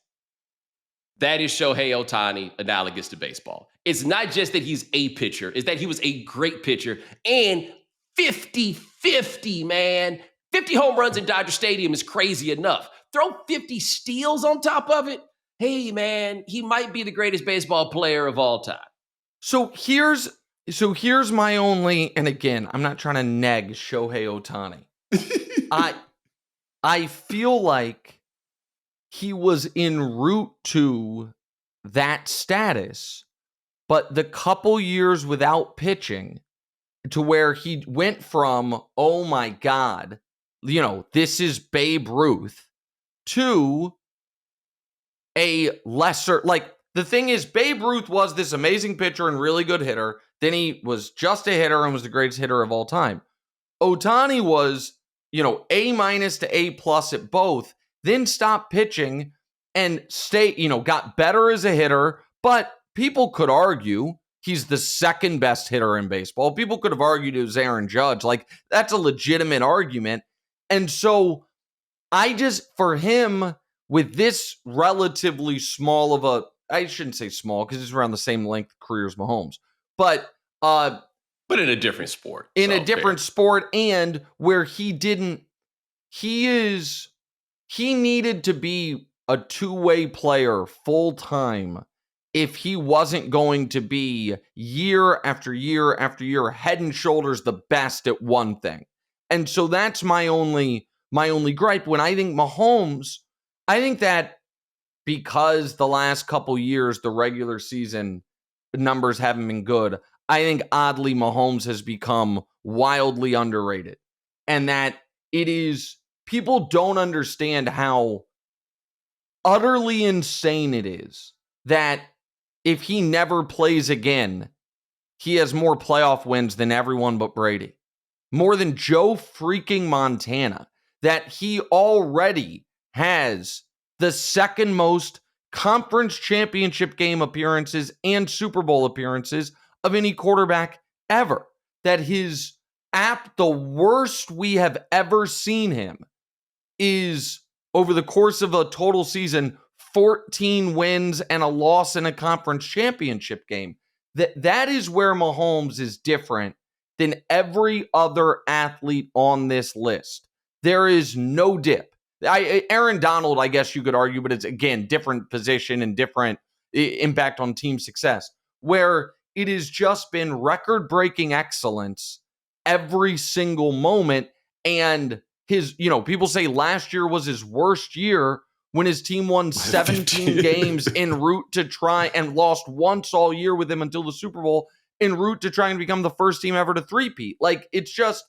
That is Shohei Ohtani, analogous to baseball. It's not just that he's a pitcher, it's that he was a great pitcher. And 50-50, man. 50 home runs in Dodger Stadium is crazy enough. Throw 50 steals on top of it. Hey, man, he might be the greatest baseball player of all time. So here's my only, and again, I'm not trying to neg Shohei Ohtani. I feel like he was en route to that status, but the couple years without pitching to where he went from, oh my God, this is Babe Ruth, to a lesser, like, the thing is, Babe Ruth was this amazing pitcher and really good hitter. Then he was just a hitter and was the greatest hitter of all time. Ohtani was, A- to A+ at both, then stopped pitching and got better as a hitter. But people could argue he's the second best hitter in baseball. People could have argued it was Aaron Judge. Like, that's a legitimate argument. And so for him, with this relatively small of I shouldn't say small because he's around the same length career as Mahomes, but in a different sport. In a different sport, and where he needed to be a two-way player full time if he wasn't going to be year after year after year head and shoulders the best at one thing. And so that's my only gripe. When I think Mahomes, I think that because the last couple years the regular season numbers haven't been good, I think oddly Mahomes has become wildly underrated. And that people don't understand how utterly insane it is that if he never plays again, he has more playoff wins than everyone but Brady. More than Joe freaking Montana. That he already has the second most conference championship game appearances and Super Bowl appearances of any quarterback ever. That his the worst we have ever seen him is over the course of a total season, 14 wins and a loss in a conference championship game. That is where Mahomes is different than every other athlete on this list. There is no dip. Aaron Donald, I guess you could argue, but it's, again, different position and different impact on team success, where it has just been record-breaking excellence every single moment. And people say last year was his worst year when his team won 17 games en route to try and lost once all year with him until the Super Bowl, en route to try and become the first team ever to three-peat. Like, it's just,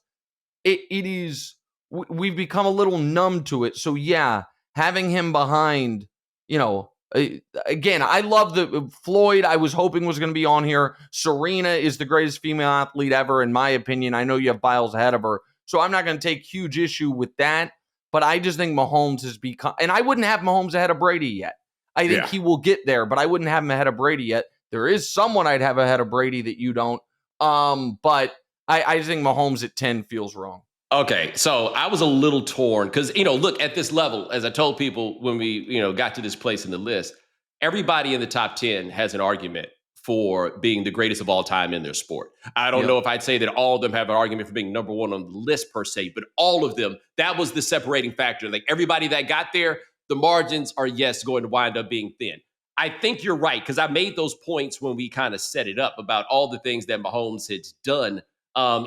we've become a little numb to it. So yeah, having him behind, again, I love the Floyd. I was hoping was going to be on here. Serena is the greatest female athlete ever, in my opinion. I know you have Biles ahead of her, so I'm not going to take huge issue with that. But I just think Mahomes has become, and I wouldn't have Mahomes ahead of Brady yet. I think he will get there, but I wouldn't have him ahead of Brady yet. There is someone I'd have ahead of Brady that you don't. But I just think Mahomes at 10 feels wrong. Okay, so I was a little torn because, look, at this level, as I told people when we, got to this place in the list, everybody in the top 10 has an argument for being the greatest of all time in their sport. I don't know if I'd say that all of them have an argument for being number one on the list per se, but all of them, that was the separating factor. Like, everybody that got there, the margins are, yes, going to wind up being thin. I think you're right, because I made those points when we kind of set it up about all the things that Mahomes has done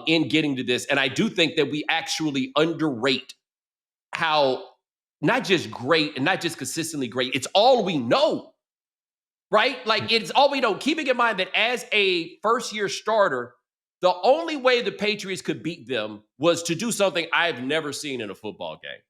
in getting to this. And I do think that we actually underrate how not just great and not just consistently great, it's all we know, right? Like, it's all we know. Keeping in mind that as a first-year starter, the only way the Patriots could beat them was to do something I've never seen in a football game,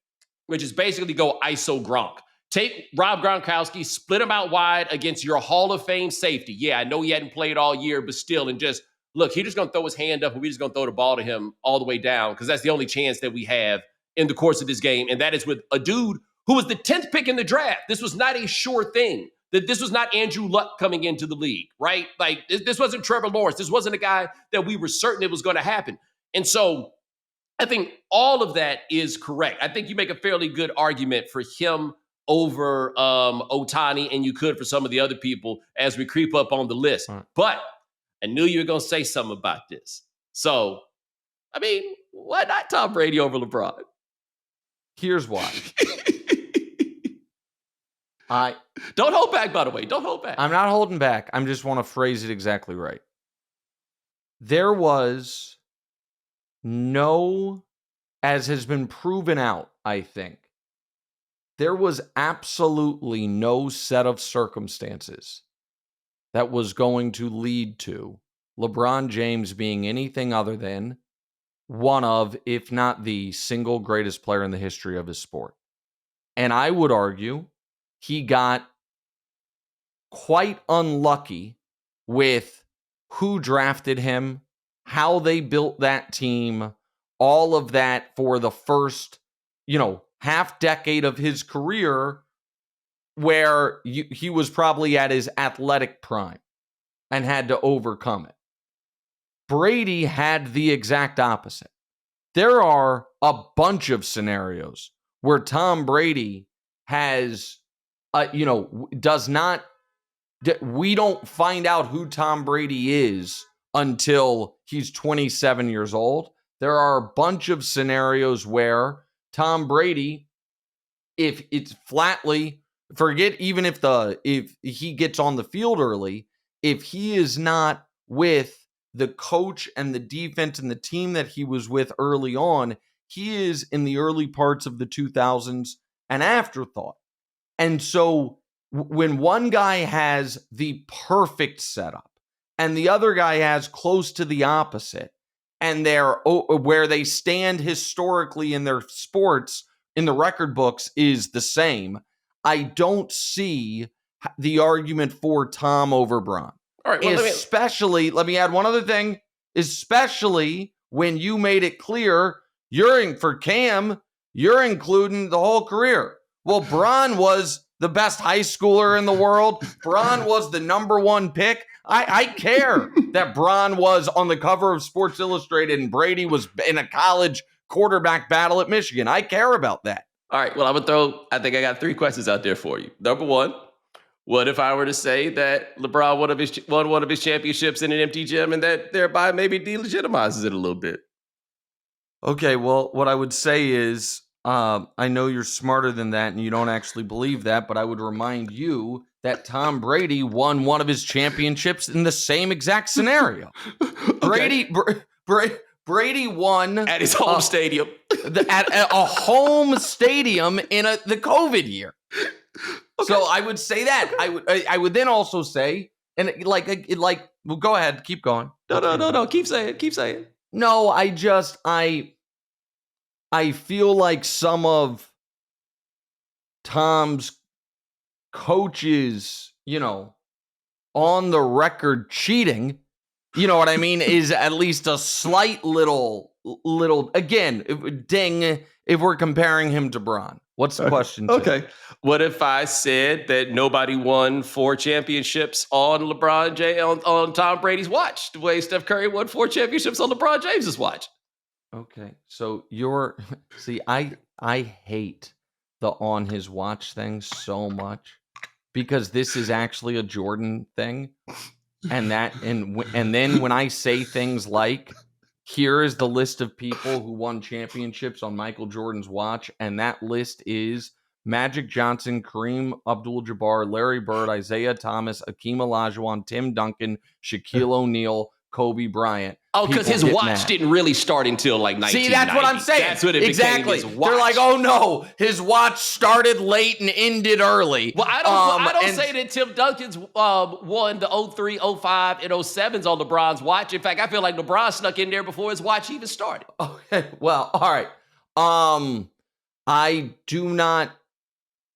which is basically go ISO Gronk. Take Rob Gronkowski, split him out wide against your Hall of Fame safety. Yeah, I know he hadn't played all year, but still, and just, look, he's just going to throw his hand up and we're just going to throw the ball to him all the way down because that's the only chance that we have in the course of this game. And that is with a dude who was the 10th pick in the draft. This was not a sure thing. This was not Andrew Luck coming into the league, right? Like, this wasn't Trevor Lawrence. This wasn't a guy that we were certain it was going to happen. And so I think all of that is correct. I think you make a fairly good argument for him over Ohtani, and you could for some of the other people as we creep up on the list. Right. But I knew you were going to say something about this. So, I mean, why not Tom Brady over LeBron? Here's why. Don't hold back, by the way. Don't hold back. I'm not holding back. I just want to phrase it exactly right. There was no, as has been proven out, I think, there was absolutely no set of circumstances that was going to lead to LeBron James being anything other than one of, if not the single greatest player in the history of his sport. And I would argue he got quite unlucky with who drafted him, how they built that team, all of that for the first, half decade of his career where he was probably at his athletic prime and had to overcome it. Brady had the exact opposite. There are a bunch of where Tom Brady has, does not we don't find out who Tom Brady is until he's 27 years old. There are a bunch of scenarios where Tom Brady, if it's flatly, forget even if he gets on the field early, if he is not with the coach and the defense and the team that he was with early on, he is in the early parts of the 2000s an afterthought. And so when one guy has the perfect setup and the other guy has close to the opposite, and they're where they stand historically in their sports in the record books is the same, I don't see the argument for Tom over Bron. All right, well, especially, let me add one other thing, especially when you made it clear for Cam, you're including the whole career. Well, Bron was the best high schooler in the world. Bron was the number one pick. I care that Bron was on the cover of Sports Illustrated and Brady was in a college quarterback battle at Michigan. I care about that. All right, well, I think I got 3 questions out there for you. Number one, what if I were to say that LeBron won one of his championships in an empty gym and that thereby maybe delegitimizes it a little bit? Okay, well, what I would say is, I know you're smarter than that and you don't actually believe that, but I would remind you that Tom Brady won one of his championships in the same exact scenario. Okay. Brady won at his home stadium. At a home stadium in the COVID year. Okay. So I would say that. I would then also say, and well, go ahead, keep going. No. Keep saying. No, I feel like some of Tom's coaches, on the record cheating, you know what I mean, is at least a slight little, again, ding, if we're comparing him to Bron. What's the question? Okay. What if I said that nobody won 4 championships on LeBron James on Tom Brady's watch, the way Steph Curry won 4 championships on LeBron James's watch? Okay. So I hate the on his watch thing so much because this is actually a Jordan thing. And then when I say things like, here is the list of people who won championships on Michael Jordan's watch, and that list is Magic Johnson, Kareem Abdul-Jabbar, Larry Bird, Isaiah Thomas, Akeem Olajuwon, Tim Duncan, Shaquille O'Neal, Kobe Bryant. Oh, because his watch didn't really start until like 1990. See, that's what I'm saying. That's what it exactly. became his watch. They're like, oh no, his watch started late and ended early. Well, I don't say that Tim Duncan's won the 03, 05, and 07s on LeBron's watch. In fact, I feel like LeBron snuck in there before his watch even started. Okay, well, all right. I do not.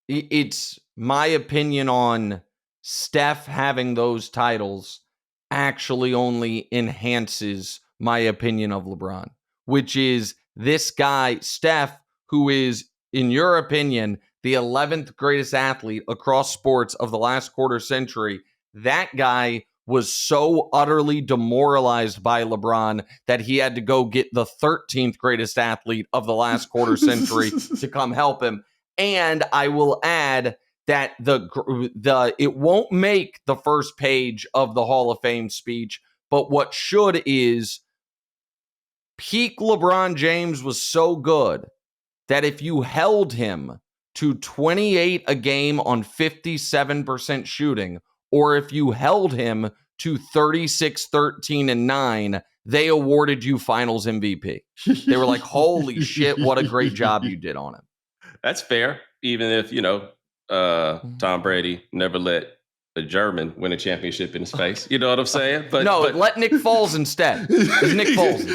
It's my opinion on Steph having those titles actually only enhances my opinion of LeBron, which is this guy, Steph, who is, in your opinion, the 11th greatest athlete across sports of the last quarter century. That guy was so utterly demoralized by LeBron that he had to go get the 13th greatest athlete of the last quarter century to come help him. And I will add that it won't make the first page of the Hall of Fame speech, but what should is peak LeBron James was so good that if you held him to 28 a game on 57% shooting, or if you held him to 36, 13, and 9, they awarded you finals MVP. They were like, holy shit, what a great job you did on him. That's fair. Even if, Tom Brady never let a German win a championship in his face. You know what I'm saying? But let Nick Foles instead. It's Nick Foles.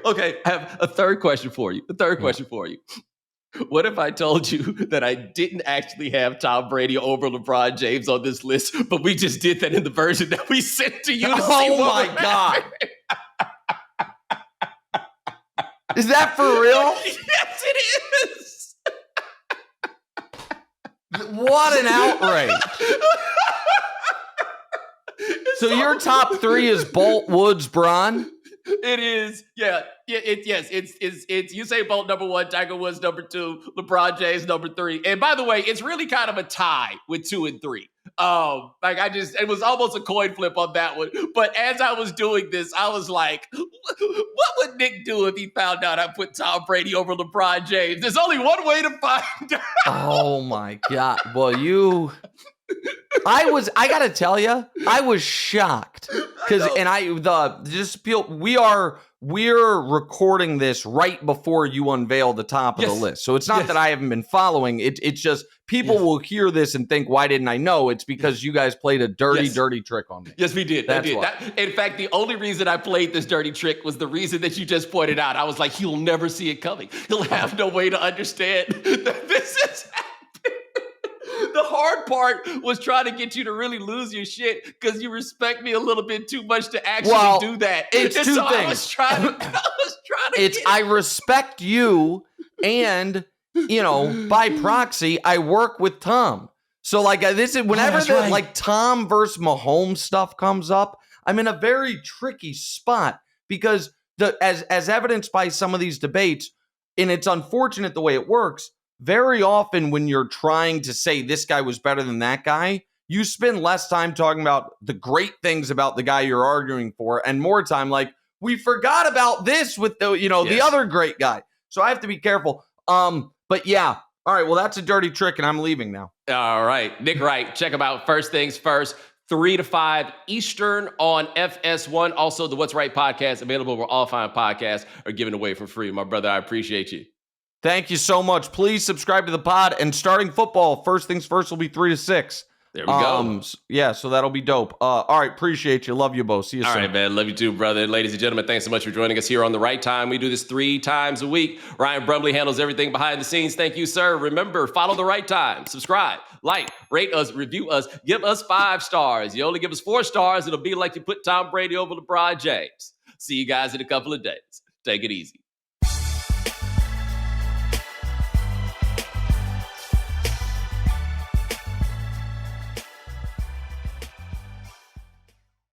Okay. I have a third question for you. What if I told you that I didn't actually have Tom Brady over LeBron James on this list, but we just did that in the version that we sent to you? Oh my God. Is that for real? Yes, it is. What an outrage. So your top 3 is Bolt, Woods, Bron? It is. Yeah. It's Usain Bolt number 1, Tiger Woods number 2, LeBron James number 3. And by the way, it's really kind of a tie with 2 and 3. It was almost a coin flip on that one. But as I was doing this, I was like, what would Nick do if he found out I put Tom Brady over LeBron James? There's only one way to find out. Oh my God. Well, I gotta tell you, I was shocked we're recording this right before you unveil the top of the list. So it's not that I haven't been following. It's just people will hear this and think, why didn't I know? It's because you guys played a dirty trick on me. Yes, we did. That's why. In fact, the only reason I played this dirty trick was the reason that you just pointed out. I was like, he'll never see it coming. He'll have no way to understand that this is happening. The hard part was trying to get you to really lose your shit because you respect me a little bit too much to actually do that. It's two things. I was trying to I respect you, and by proxy, I work with Tom. So this is whenever Tom versus Mahomes stuff comes up, I'm in a very tricky spot because as evidenced by some of these debates, and it's unfortunate the way it works. Very often when you're trying to say this guy was better than that guy, you spend less time talking about the great things about the guy you're arguing for and more time we forgot about this with the other great guy. So I have to be careful. But yeah. All right. Well, that's a dirty trick and I'm leaving now. All right. Nick Wright, check him out. First things first, 3 to 5 Eastern on FS1. Also, the What's Right podcast available where all fine podcasts are given away for free. My brother, I appreciate you. Thank you so much. Please subscribe to the pod. And starting football, first things first will be 3 to 6. There we go. Yeah, so that'll be dope. All right, appreciate you. Love you both. See you soon. All right, man. Love you too, brother. Ladies and gentlemen, thanks so much for joining us here on The Right Time. We do this 3 times a week. Ryan Brumley handles everything behind the scenes. Thank you, sir. Remember, follow The Right Time. Subscribe, like, rate us, review us, give us 5 stars. You only give us 4 stars, it'll be like you put Tom Brady over LeBron James. See you guys in a couple of days. Take it easy.